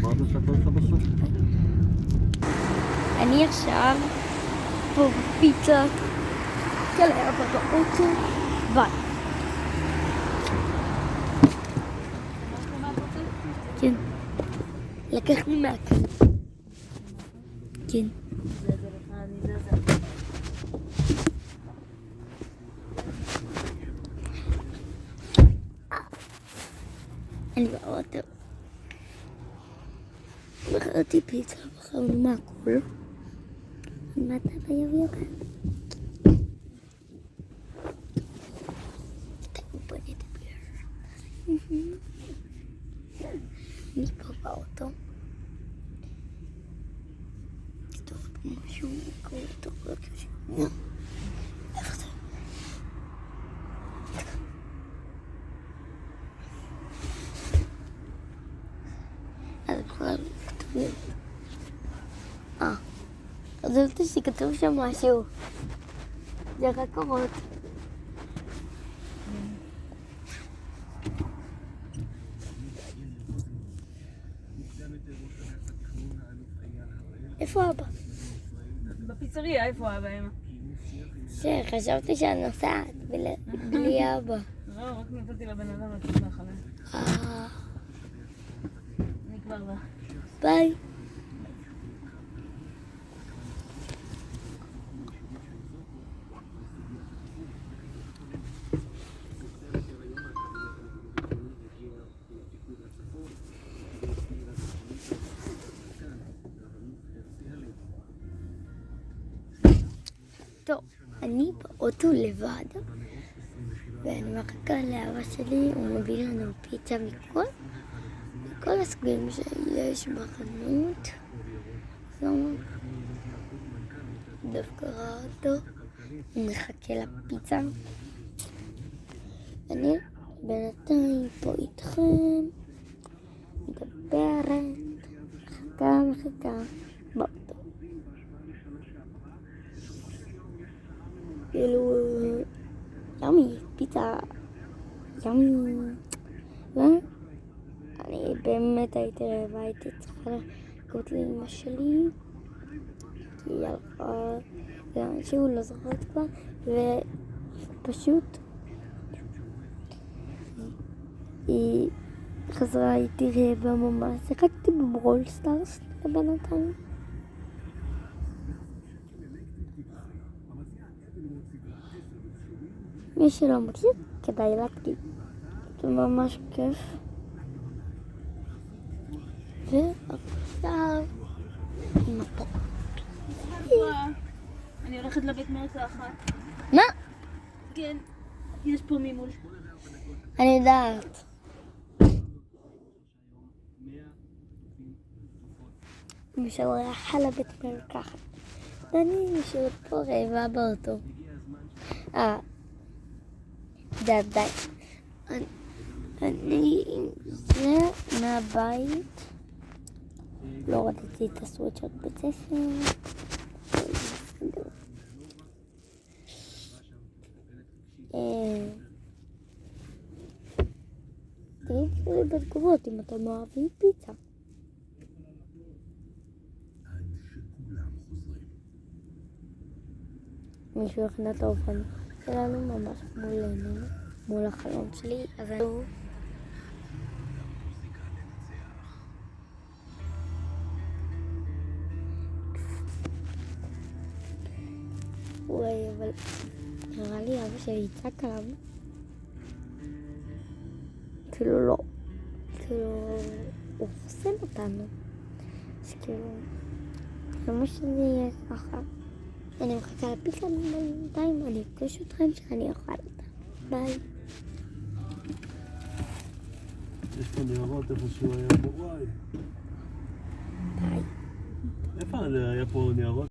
אמרת לספר לך בסוף? אני עכשיו פה בפיצה של אבא באוטו. ביי. כן. לקחנו מהכאן. כן. אני באוטו. בחרתי פיצה, בחרנו מהכול. מה אתה ביובי כאן? בוא נדבר. אני פה באוטו. כתוב פה משהו, קורא טוב, לא קשה. איפה זה? אז בכלל כתוב לי. אז זה שכתוב שם משהו. זה רק קורות. איפה אבא? בפיצריה, איפה אבא אמא? חשבתי שאני נוסעת בלי אבא. לא, רק נתתי לבן אדם לצאת מהחלל. אני כבר בא. ביי. טוב, אני באוטו לבד ואני מחכה לאבא שלי, הוא מביא לנו פיצה מכל הסוגים שיש בחנות. דווקא ראה אותו, הוא מחכה לפיצה. אני בינתיים פה איתכם, מדברת, מחכה באוטו. כאילו, ימי, פיצה, ימי. אני באמת הייתי רעבה, הייתי צריכה לקרות לאמא שלי, כי היא הלכה לאן שהוא לא זוכרת כבר, ופשוט היא חזרה, הייתי רעבה ממש, שיחקתי בברול סטארס לבינתיים. מי שלא מכיר, כדאי להתחיל. זה ממש כיף. ועכשיו עם הפופ. אני הולכת לבית מרצה אחת. מה? כן, יש פה ממול. אני יודעת. מי שהולך על הבית מרקחת. ואני נשארת פה רעבה באוטו. די. אני עם זה מהבית. לא רציתי את הסוויצ'ות בית ספר. תגידו לי בתגובות אם אתם אוהבים פיצה. מישהו הכנה את האופן שלנו ממש מולנו, מול החלום שלי, אז אני... וואי, אבל נראה לי אבא שלי יצעק עליו. כאילו לא. כאילו, הוא חוסם אותנו. אז כאילו, למה שזה יהיה ככה? אני מחכה לפיצה בינתיים, אני אפגוש אתכם שאני אוכל אותה. ביי. יש פה ניירות איפה שהוא היה פה, וואי. ביי. איפה היה פה ניירות?